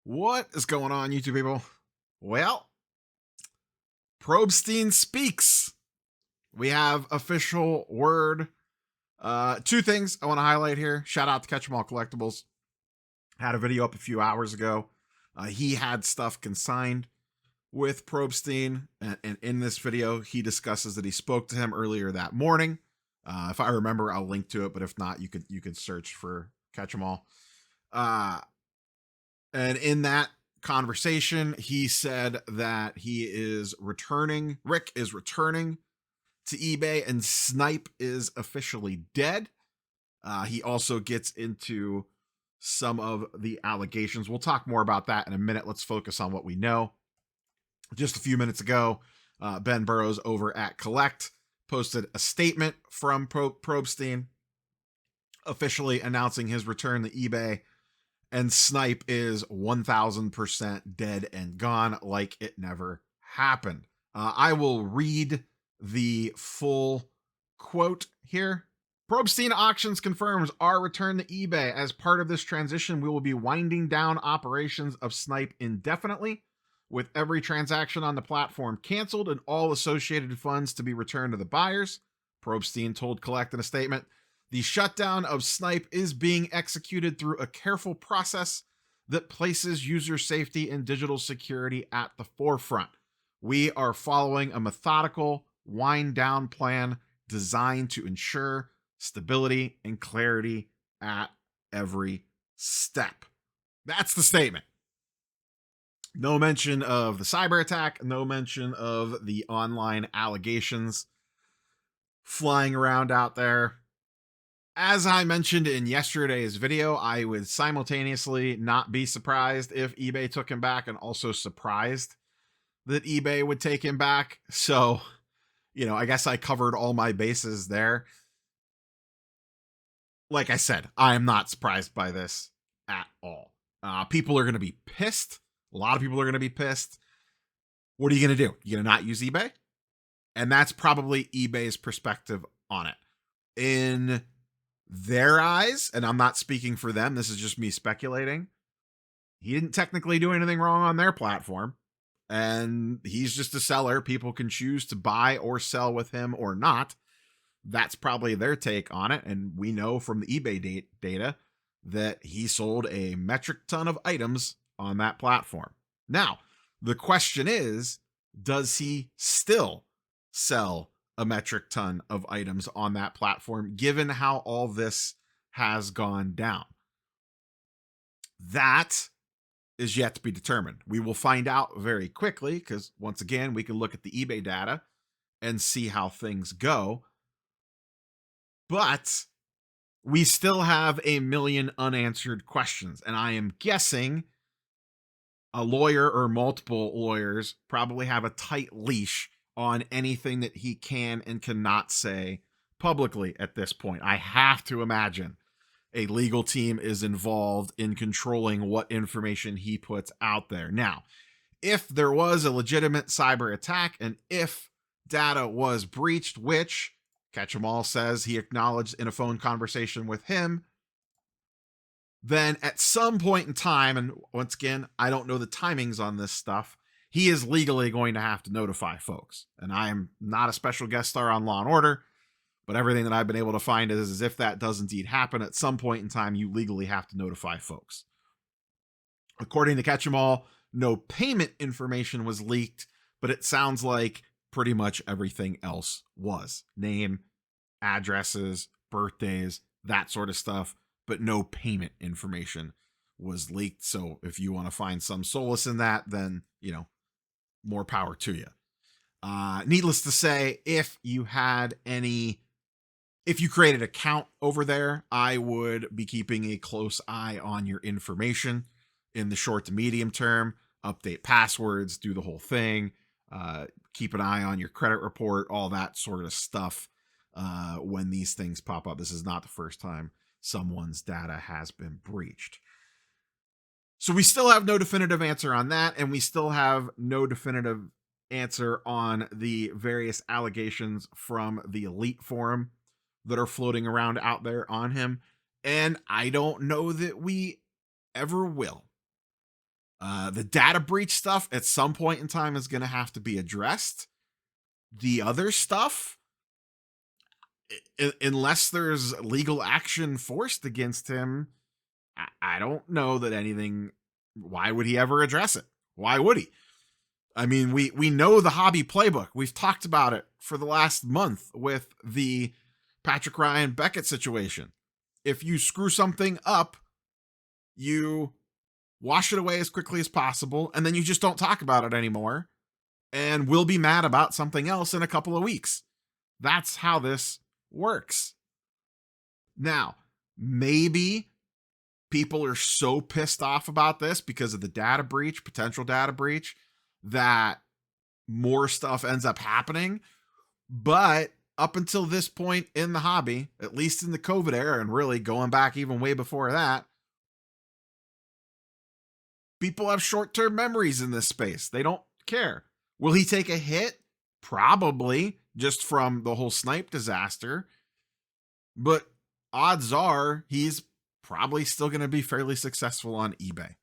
What is going on, YouTube people? Well, Probstein speaks. We have official word. Two things I want to highlight here. Shout out to Catch 'em All Collectibles. Had a video up a few hours ago. He had stuff consigned with Probstein, and in this video, he discusses that he spoke to him earlier that morning. If I remember, I'll link to it, but if not, you could search for Catch 'em All. And in that conversation, he said that Rick is returning to eBay and Snipe is officially dead. He also gets into some of the allegations. We'll talk more about that in a minute. Let's focus on what we know. Just a few minutes ago, Ben Burrows over at Collect posted a statement from Probstein officially announcing his return to eBay. And Snipe is 1000% dead and gone, like it never happened. I will read the full quote here. Probstein Auctions confirms our return to eBay. As part of this transition, we will be winding down operations of Snipe indefinitely, with every transaction on the platform canceled and all associated funds to be returned to the buyers. Probstein told Collect in a statement, the shutdown of Snipe is being executed through a careful process that places user safety and digital security at the forefront. We are following a methodical wind down plan designed to ensure stability and clarity at every step. That's the statement. No mention of the cyber attack, no mention of the online allegations flying around out there. As I mentioned in yesterday's video, I would simultaneously not be surprised if eBay took him back and also surprised that eBay would take him back. So, I guess I covered all my bases there. Like I said, I am not surprised by this at all. People are going to be pissed. A lot of people are going to be pissed. What are you going to do? You're going to not use eBay? And that's probably eBay's perspective on it. In their eyes, and I'm not speaking for them, this is just me speculating, he didn't technically do anything wrong on their platform, and he's just a seller. People can choose to buy or sell with him or not. That's probably their take on it, and we know from the eBay data that he sold a metric ton of items on that platform. Now, the question is, does he still sell a metric ton of items on that platform, given how all this has gone down? That is yet to be determined. We will find out very quickly because, once again, we can look at the eBay data and see how things go. But we still have a million unanswered questions, and I am guessing a lawyer or multiple lawyers probably have a tight leash on anything that he can and cannot say publicly at this point. I have to imagine a legal team is involved in controlling what information he puts out there. Now, if there was a legitimate cyber attack and if data was breached, which Catch 'em All says he acknowledged in a phone conversation with him, then at some point in time, and once again, I don't know the timings on this stuff, he is legally going to have to notify folks. And I am not a special guest star on Law & Order, but everything that I've been able to find is if that does indeed happen, at some point in time, you legally have to notify folks. According to Catch 'em All, no payment information was leaked, but it sounds like pretty much everything else was. Name, addresses, birthdays, that sort of stuff, but no payment information was leaked. So if you want to find some solace in that, then, more power to you. Needless to say, if you created an account over there, I would be keeping a close eye on your information in the short to medium term, update passwords, do the whole thing, keep an eye on your credit report, all that sort of stuff when these things pop up. This is not the first time someone's data has been breached. So we still have no definitive answer on that, and we still have no definitive answer on the various allegations from the Elite Forum that are floating around out there on him, and I don't know that we ever will. The data breach stuff at some point in time is going to have to be addressed. The other stuff, unless there's legal action forced against him, I don't know that anything. Why would he ever address it? Why would he? I mean, we know the hobby playbook. We've talked about it for the last month with the Patrick Ryan Beckett situation. If you screw something up, you wash it away as quickly as possible, and then you just don't talk about it anymore, and we'll be mad about something else in a couple of weeks. That's how this works. Now, maybe people are so pissed off about this because of the data breach, potential data breach, that more stuff ends up happening. But up until this point in the hobby, at least in the COVID era, and really going back even way before that, people have short-term memories in this space. They don't care. Will he take a hit? Probably, just from the whole snipe disaster. But odds are he's probably still going to be fairly successful on eBay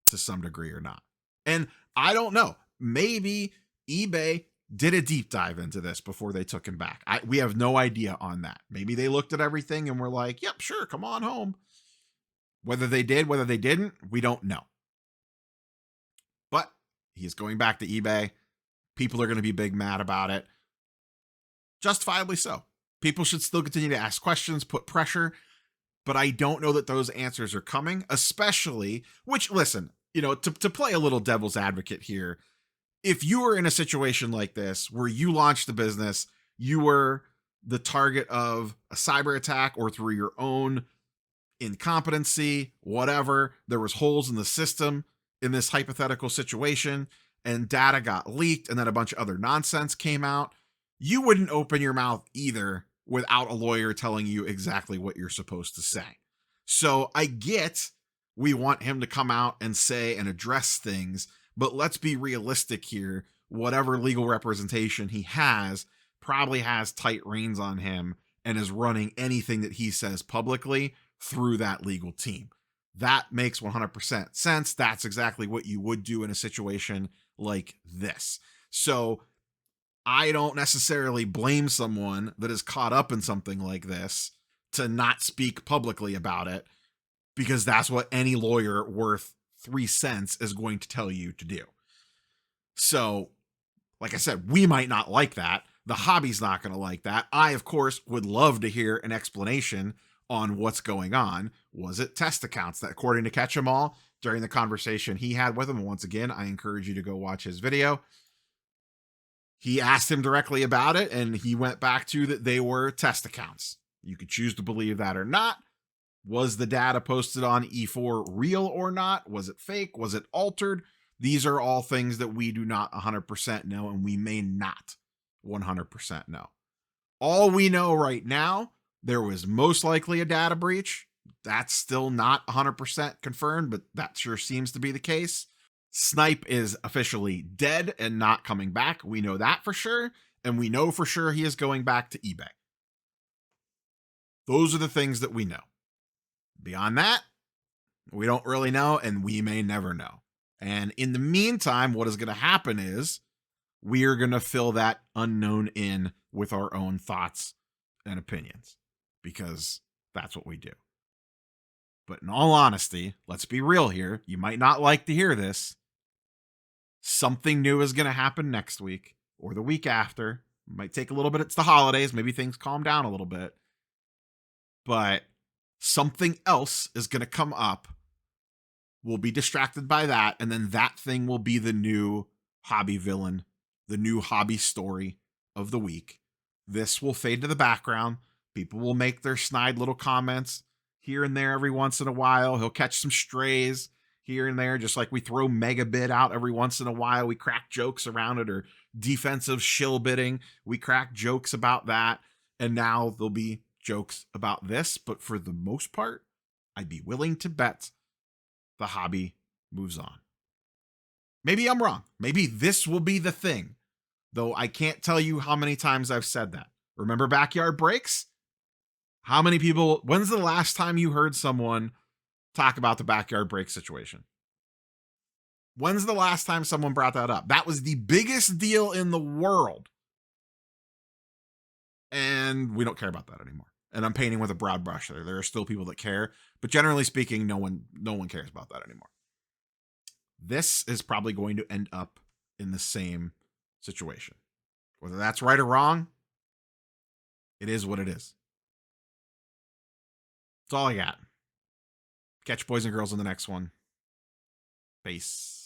to some degree or not. And I don't know. Maybe eBay did a deep dive into this before they took him back. We have no idea on that. Maybe they looked at everything and were like, yep, sure, come on home. Whether they did, whether they didn't, we don't know. But he's going back to eBay. People are going to be big mad about it. Justifiably so. People should still continue to ask questions, put pressure, but I don't know that those answers are coming, especially, which, listen, to play a little devil's advocate here, if you were in a situation like this where you launched the business, you were the target of a cyber attack or through your own incompetency, whatever, there was holes in the system in this hypothetical situation, and data got leaked and then a bunch of other nonsense came out, you wouldn't open your mouth either without a lawyer telling you exactly what you're supposed to say. So I get we want him to come out and say and address things, but let's be realistic here. Whatever legal representation he has probably has tight reins on him and is running anything that he says publicly through that legal team. That makes 100% sense. That's exactly what you would do in a situation like this. So I don't necessarily blame someone that is caught up in something like this to not speak publicly about it, because that's what any lawyer worth 3 cents is going to tell you to do. So, like I said, we might not like that. The hobby's not going to like that. I, of course, would love to hear an explanation on what's going on. Was it test accounts that, according to Catch 'em All, during the conversation he had with him, once again, I encourage you to go watch his video, he asked him directly about it, and he went back to that they were test accounts. You could choose to believe that or not. Was the data posted on E4 real or not? Was it fake? Was it altered? These are all things that we do not 100% know, and we may not 100% know. All we know right now, there was most likely a data breach. That's still not 100% confirmed, but that sure seems to be the case. Snipe is officially dead and not coming back. We know that for sure, and we know for sure he is going back to eBay. Those are the things that we know. Beyond that, we don't really know, and we may never know. And in the meantime, what is going to happen is we are going to fill that unknown in with our own thoughts and opinions, because that's what we do. But in all honesty, let's be real here. You might not like to hear this. Something new is going to happen next week or the week after. It might take a little bit. It's the holidays. Maybe things calm down a little bit. But something else is going to come up. We'll be distracted by that. And then that thing will be the new hobby villain, the new hobby story of the week. This will fade to the background. People will make their snide little comments here and there every once in a while. He'll catch some strays here and there, just like we throw mega bid out every once in a while. We crack jokes around it, or defensive shill bidding. We crack jokes about that. And now there'll be jokes about this. But for the most part, I'd be willing to bet the hobby moves on. Maybe I'm wrong. Maybe this will be the thing, though I can't tell you how many times I've said that. Remember backyard breaks? How many people, when's the last time you heard someone talk about the backyard break situation? When's the last time someone brought that up? That was the biggest deal in the world. And we don't care about that anymore. And I'm painting with a broad brush there. There are still people that care, but generally speaking, no one cares about that anymore. This is probably going to end up in the same situation. Whether that's right or wrong, it is what it is. That's all I got. Catch boys and girls in the next one. Peace.